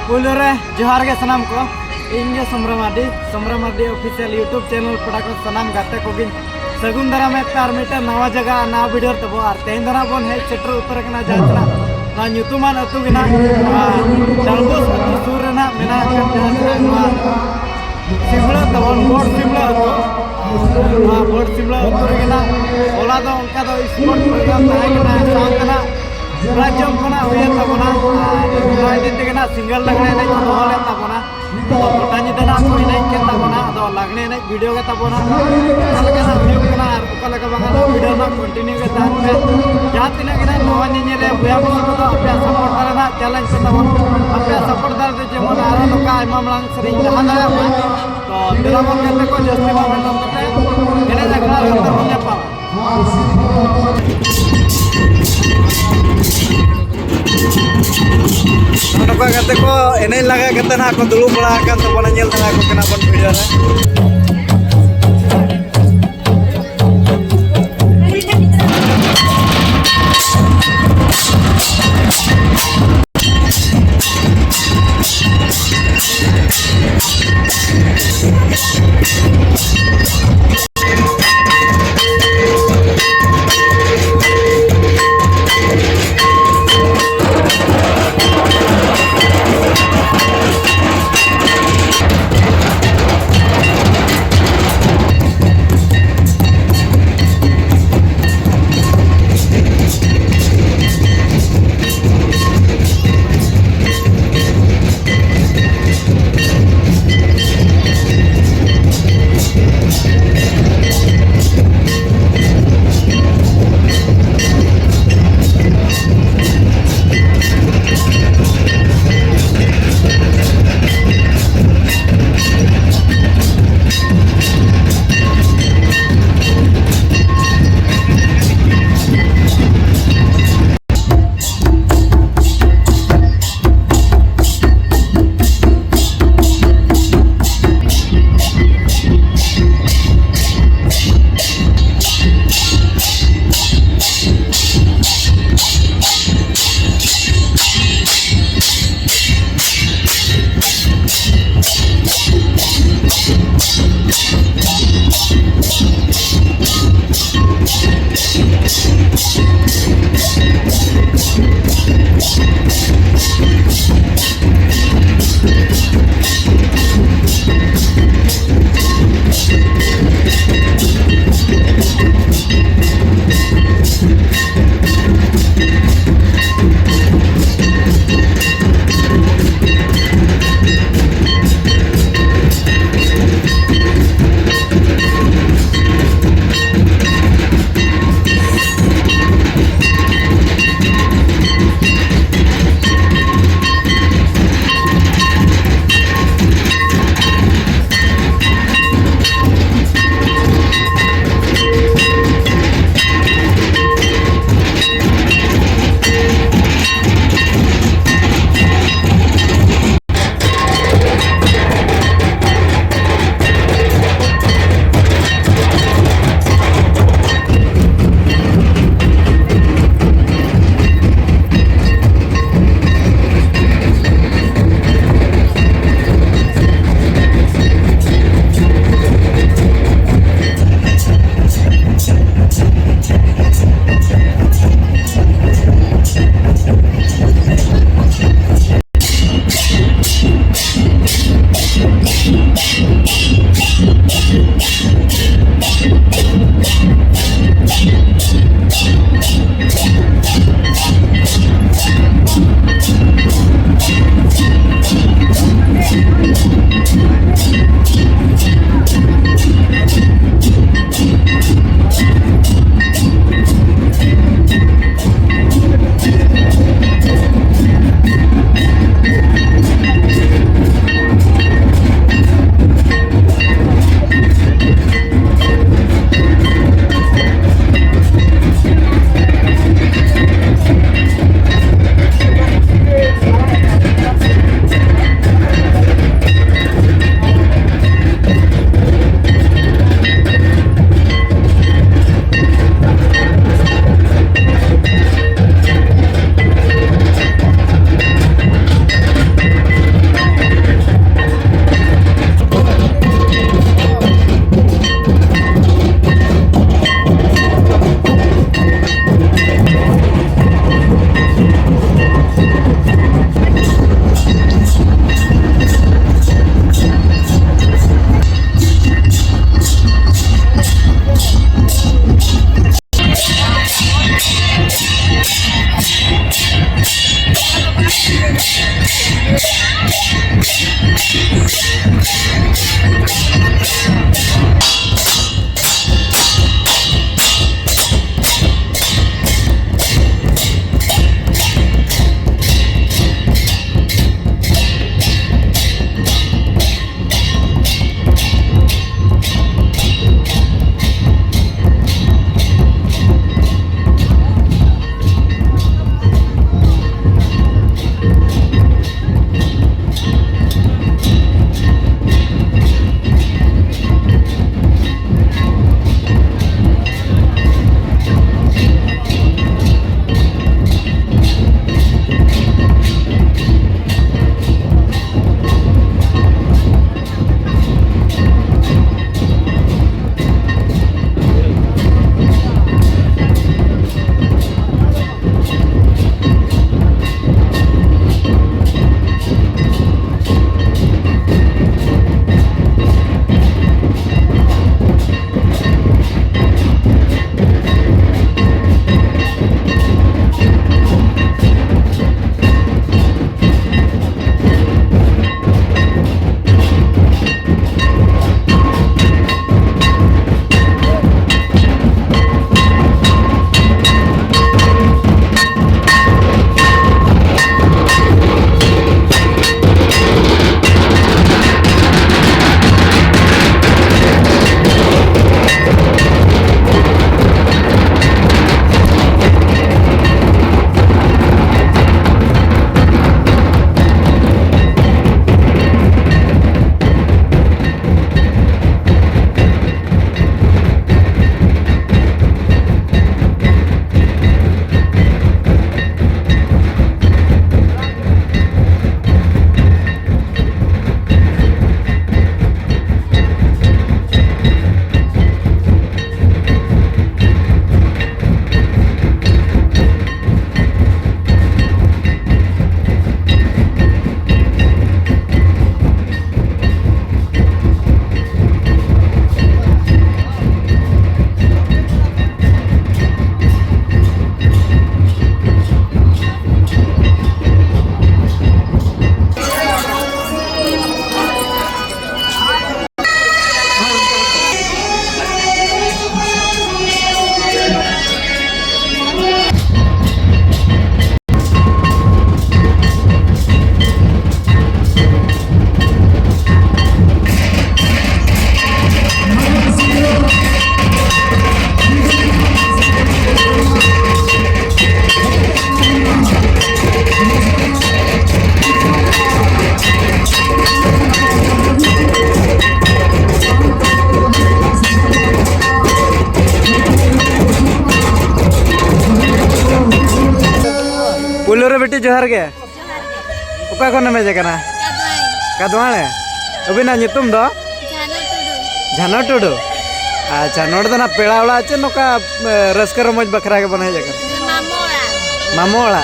पुल रे जोहार के सनाम को इंगे समरा मार्डी ऑफिशियल यूट्यूब चैनल पड़ा को सनाम गाते को गिन सगुन दरा में तार मीटर नवा जगह नवा वीडियो तबो आर तेन दरा बोन है चटर उतर कना जातना ना ᱧᱩᱛᱩᱢᱟᱱ अतु गिना डालबोस अतु सुर रेना मेना ᱱᱚᱣᱟ सिमला तबन बोर्ड सिमला अतु ᱱᱚᱣᱟ बोर्ड सिमला अतु रेना ओला दो उनका दो स्पोर्ट प्रोग्राम ताहे कना सावतना राज्यम खना हुए तबना नय दिन तेगना सिंगल लगने नहीं तो होले तबना तो गोटा निदना को नहीं के तबना तो लगने नहीं वीडियो के तबना कलकना व्यू कना और कलका बंगाल वीडियो ना कंटिन्यू के तान में जहां तिना के नवा निनेले बुया को तो अपना सपोर्ट करना चैलेंज से तबन अपना सपोर्ट दर दे जेमन आरो लोका इमामलांग सरिंग जहां लगा तो तेरा मन करते को जस्ती मोमेंटम करते एने जगह अंदर हो जापा नोका करते को एने लगा करते ना को दुलु बड़ा kan तबन नेल तना को केना बन वीडियो रे पुलोरे बेटी जोहार गे ओका खन मे जकना कदवाणे अबिना नितुम दो झाना टुडू अच्छा नोड दना पेड़ा ओला चे नोका रस्कर रमज बखरा के बने जकना मामोला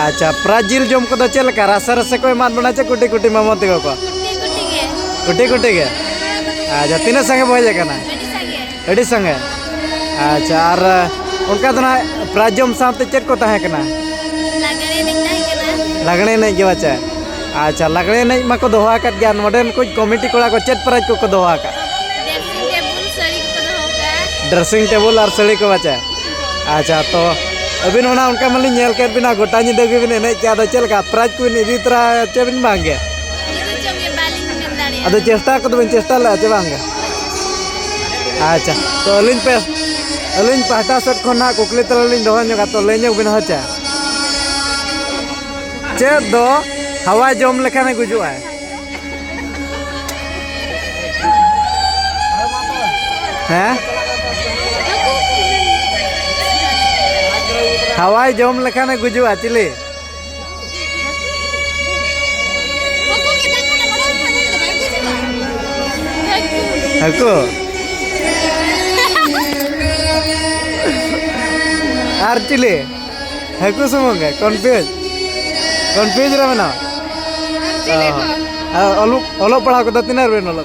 अच्छा प्राजिल जम को चल का रसा रसे को मान बना चे कुटी कुटी मामो तिगो को कुटी कुटी के अच्छा तीन संगे बहे जकना एडी संगे अच्छा और उनका दना प्राजम साथे चेक को ताहे कना लगने नहीं के बच्चा अच्छा लगने नहीं मा को दोहा का ज्ञान मॉडर्न कुछ कमिटी कोड़ा को चेक प्राइज को दोहा का ड्रेसिंग टेबल और सड़ी को बच्चा अच्छा तो अभी ना उनका मतलब नेल के बिना गोटा नी दगे बिना नहीं क्या तो चल का प्राइज को नहीं इतरा चे बिन मांगे अदो चेष्टा को तो बिन चेष्टा ला चे मांगे अच्छा तो अलिन पहटा सेट खना कुकली तला लिन दोहा न्योगा तो लेने बिन हचा चेद दो हवा जम लेखाने गुजुआ हैं हवा जम लेखाने गुजुआ चिली हको आर चिली हको सुमंगे कन्फ्यूज रे मना ओलो पढ़ा को तिनार बेन ओलो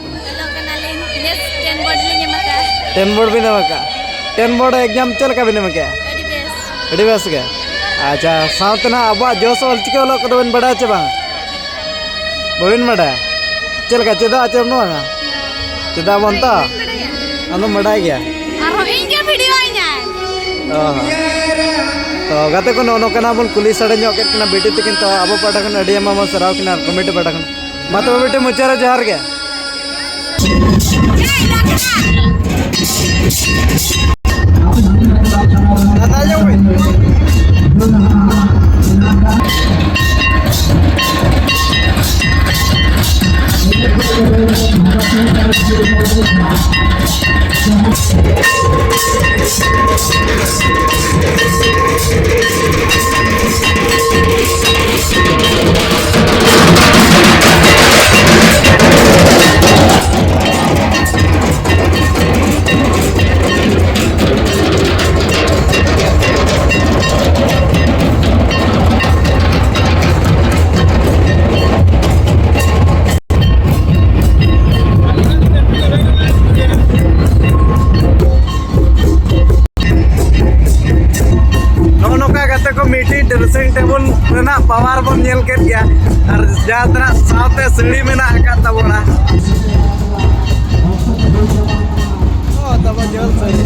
10 बोर्ड भी नमका 10 बोर्ड एग्जाम चल का भी नमका एडी बेस के अच्छा साउथ ना अब जोस ऑल चिके ओलो को बन बड़ा चे बा Bawin mada. Cel ka ceda acem no anga. Ceda bonta. Anu mada gya. Aro inge video nya. Oh. To gate ko nono kana bon kuli sade nyok ket kana beti tikin to abo padakan adi ama mo sarau kina komite padakan. Mato beti mucara jahar gya. Natanya woi. Dressing table rena power bon nyel ket ya ar jatra saute sidi mena akat tabona oh taba jol sari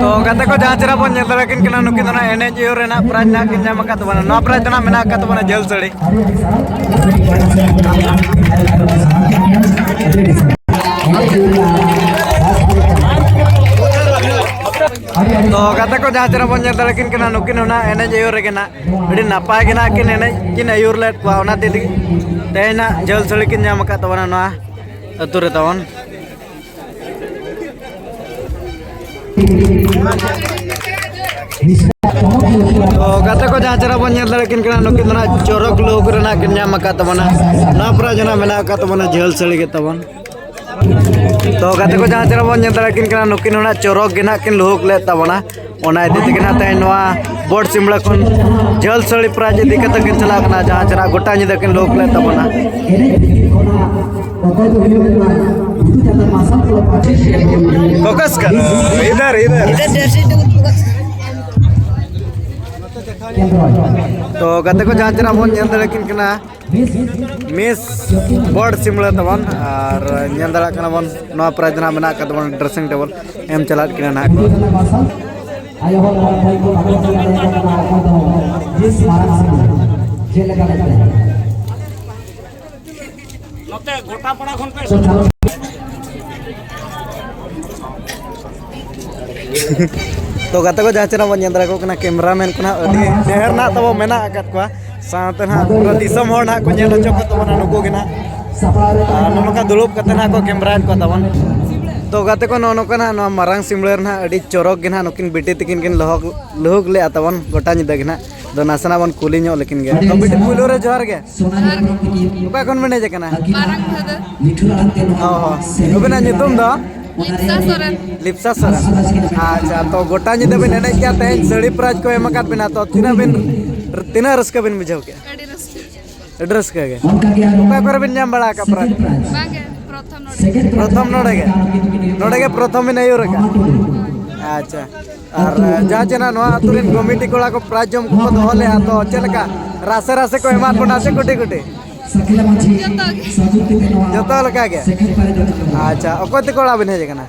तो kata ko jahar cara pon nyel lakin kena nukin na ene jiur na praj na kin jama kat bana no praj na mena kat bana jel sari तो kata ko jahar cara pon nyel lakin kena nukin na ene jiur kena adi napai kena kin ene kin ayur let pa ona tedi tena jel sari kin jama kat bana no atur tawon तो kata ko jahar cara pon nyel lakin kena nukin na corok log rena kin jama kat bana na praj na mena kat bana jel sari ket tawon तो kata ko jahar cara pon nyel lakin kena nukin na corok gena kin log let tabona ona idi tikna tai noa board simla kon jel sari praj idi kata kin chala kana jahar cara gota nyida kin log let tabona focus कर इधर इधर तो kata ko jahar cara pon nyel lakin kena miss board simla tabon ar nyel dara kana bon no praj na mena kat bon dressing table em chalat kina na ayo hol bhai ko jis marang sing je laga note gota pada khon pe तो kata ko jahar cara pon nyel ko kena cameraman kuna adi deher na tabo mena akat ko saate na pura disam hor na ko nyel chok to na nuko gena nono ka dulup kata na ko camera ko tabon तो kata ko nono kana no marang simler na adi corok gena nukin beti tikin kin lohok le atabon gota nyida gena do nasana bon kuli nyok lekin ge to beti pulo re johar ge oka kon mene je kana Marang bhada oh obena nyutum do Lipsa Soren Lipsa Soren acha to gota nyida ben ene kya te sari praj ko emakat bena to tina raska ben bujau ke Adi Raski address ka ge oka kore ben nyam bala ka praj Bage प्रथम नोड़े प्रथम ही नहीं हो रहा अच्छा और जहाँ जना नवा तुरिन कमिटी कोला को प्राइज जम को दोले तो चलका रासे रासे को एमान बना से कुटी कुटी सकिला माछी जतो गे सागुन ते नवा जतो लगा के सेखेर पारे जतो अच्छा ओको ते कोड़ा बिन हेज कना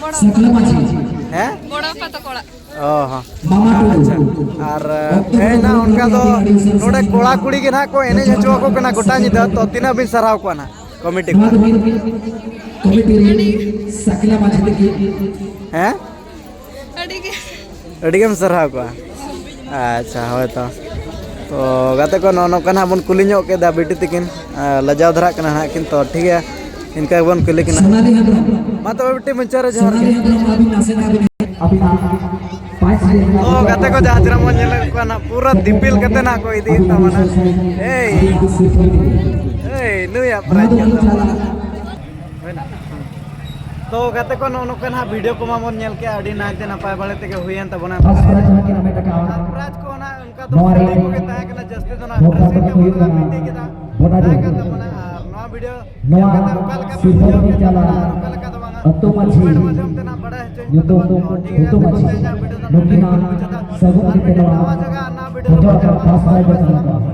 बड़ो सकिला माछी हैं बड़ो पातो कोड़ा ओहो मामा टू और है ना उनका तो नोडे कोड़ा कुड़ी के ना को एने हचवा को कना गोटा निदा तो तीना बिन सराव को ना कमिटी को कमिटी सकिला माछी देखी हैं अड़ी के अडिगम सराव को अच्छा हो तो गाते को नो कना बन कुली ᱧᱚᱜ के दा बेटी तकिन लजाव धरा कना ना किन तो ठीक है इनका बन कुली किना सोनाली हद्रम मा तो बेटी मंचर जहर सोनाली हद्रम अभी नासे ना अभी पांच तो गाते को जहाजरा मन नेल को ना पूरा दिपिल कते ना को इदी तमना ए नुया प्राइज तो गाते को नो कना वीडियो को मन नेल के अडी नाते नपाय बाले ते हुयन तबना प्राइज को ना उनका तो को के ताय कना जस्ते तो ना ड्रेस के बोला मीटे के दा बोला का तमना नवा वीडियो कता उकल का वीडियो के चला उकल का तमना तो माछी मजम तना बड़ा है तो माछी लोकिना सगुन ते नवा नवा जगह ना वीडियो